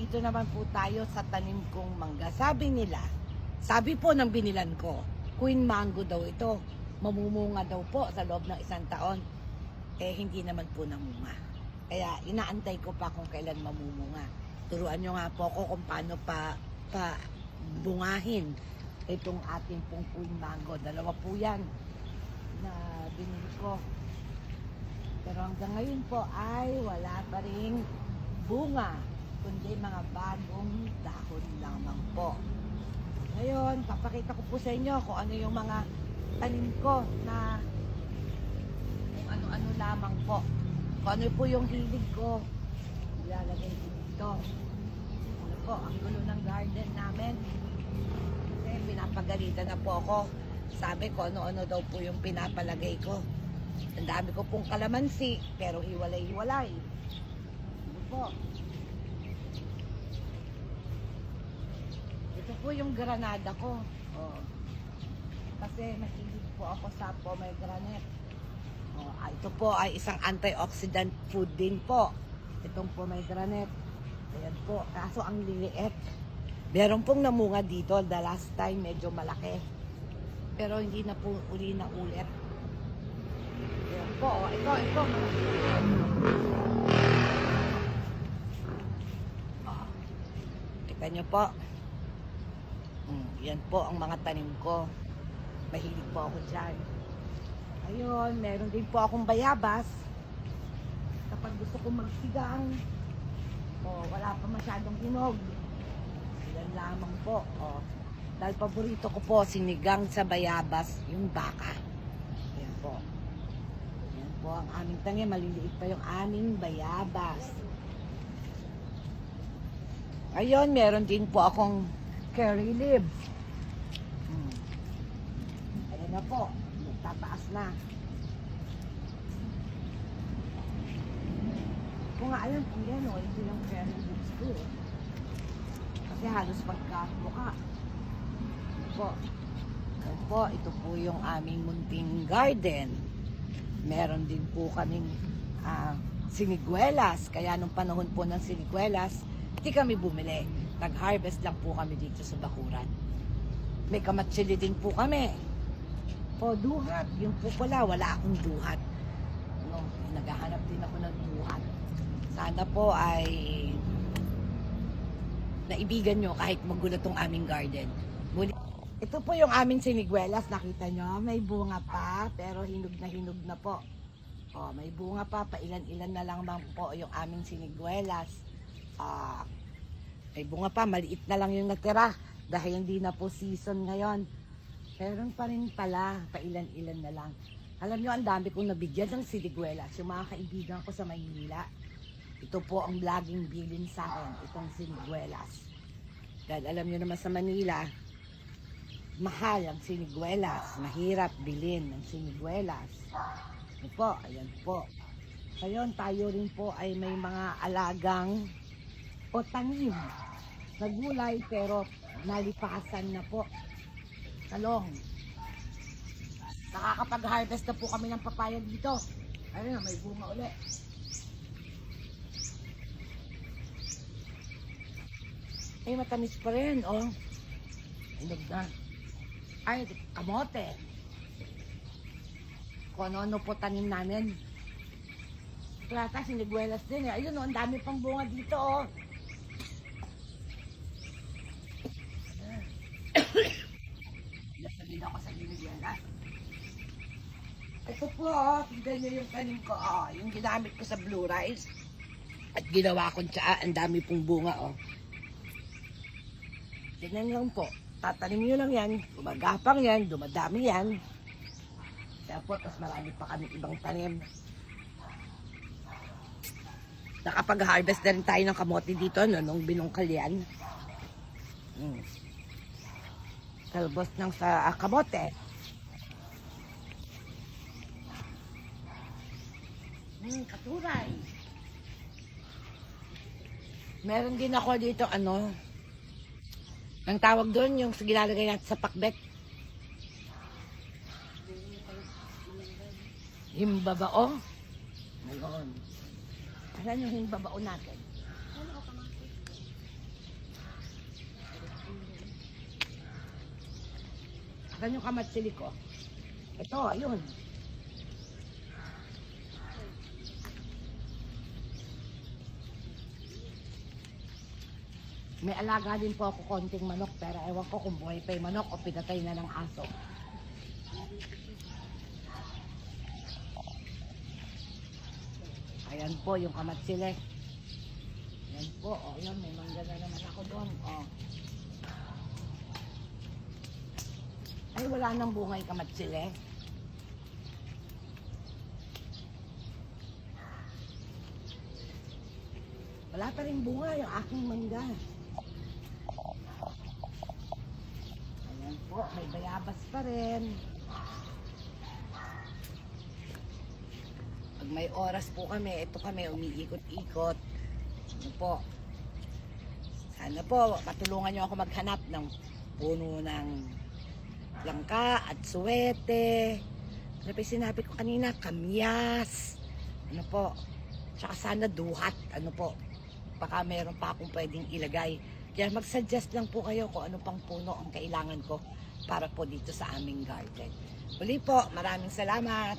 nandito naman po tayo sa tanim kong mangga. Sabi po ng binilan ko, Queen Mango daw ito. Mamumunga daw po sa loob ng 1 taon. Eh, hindi naman po namunga. Kaya inaantay ko pa kung kailan mamumunga. Turuan nyo nga po ako kung paano pa bungahin itong ating pong Queen Mango. 2 po yan na binili ko. Pero hanggang ngayon po ay wala pa ring bunga, kundi mga bagong dahon lamang po. Ngayon, papakita ko po sa inyo kung ano yung mga tanim ko na kung ano-ano lamang po. Kung ano po yung hilig ko, ilalagay ko dito. Ano po, ang gulo ng garden namin. Kasi pinapagalitan na po ako. Sabi ko ano-ano daw po yung pinapalagay ko. Ang dami ko pong kalamansi, pero hiwalay-hiwalay. Ano po? Ito po yung granada ko. Oh. Kasi mahilig po ako sa pomegranate. Oh, ito po ay isang antioxidant food din po. Itong pomegranate. Ayan po. Kaso ang liliit. Meron pong namunga dito. The last time medyo malaki. Pero hindi na po uli na ulit. Ayan po. Oh, ito. Oh. Kita nyo po. Yan po ang mga tanim ko. Mahilig po ako dyan. Ayun, meron din po akong bayabas. Kapag gusto kong magsigang, wala pa masyadong hinog. Yan lamang po. Dahil paborito ko po, sinigang sa bayabas, yung baka. Yan po. Yan po ang aming tanim. Maliliit pa yung aming bayabas. Ayun, meron din po akong curry leaves. Ayan na po. Tataas na. Kung nga alam kung yan, ito yung curry leaves ko. Kasi halos pagkabuka. Ito po yung aming munting garden. Meron din po kaming siniguelas. Kaya nung panahon po ng siniguelas, hindi kami bumili. Nag-harvest lang po kami dito sa bakuran. May kamatsili din po kami. Duhat. Yung po pala, wala akong duhat. No, naghahanap din ako ng duhat. Sana po ay naibigan nyo kahit magulo tong aming garden. Ito po yung aming siniguelas. Nakita nyo, may bunga pa, pero hinog na po. May bunga pa, pailan-ilan na lang po yung aming siniguelas. May bunga pa, maliit na lang yung natira dahil hindi na po season ngayon. Meron pa rin pala, pailan-ilan na lang. Alam nyo, ang dami kong nabigyan ng siniguelas. Yung mga kaibigan ko sa Maynila, ito po ang laging bilin sa akin, itong siniguelas. Dahil alam nyo naman sa Manila, mahal ang siniguelas. Mahirap bilhin ng siniguelas. Ito po, ayan po. Ngayon, tayo rin po ay may mga alagang o tanim na gulay, pero nalipasan na po. Talong. Nakakapag-harvest na po kami ng papaya dito. Ayun na, may bunga ulit. Ay, matamis pa rin, Hinog na. Ay, kamote. Kung ano po tanim namin. Plata, siniguelas din eh. Ayun, ang dami pang bunga dito, Nasabihin ako sa siniguelas. Ito po, tignan nyo yung tanim ko, yung ginamit ko sa blue rice. At ginawa kong tsaa, ang dami pong bunga, Tignan lang po. Tatanim nyo lang yan, gumagapang yan, dumadami yan. Kaya po, tas marami pa kami ibang tanim. Nakapag-harvest na rin tayo ng kamote dito, nung binungkal yan. Talbos ng sa kamote. Katuray. Meron din ako dito, ang tawag doon, yung gilalagay natin sa pakbet. Himbabao. Ngayon. Asan yung himbabao natin? Saan yung kamatsili ko? Ito, ayun. May alaga din po ako konting manok, pero ewan ko kung buhay pa yung manok o pinatay na ng aso. Ayan po yung kamatsili. Ayan po, o yun, may mangga na naman ako doon. O. Ay, wala nang bunga yung kamatsili. Wala pa rin bunga yung aking mangga. Ayan po, may bayabas pa rin. Pag may oras po kami, ito kami umiikot-ikot. Ano po? Sana po, matulungan nyo ako maghanap ng puno ng langka at suwete. Ano pa yung sinabi ko kanina? Kamyas. Ano po? Tsaka sana duhat. Ano po? Baka meron pa akong pwedeng ilagay. Kaya mag-suggest lang po kayo kung ano pang puno ang kailangan ko para po dito sa aming garden. Muli po, maraming salamat.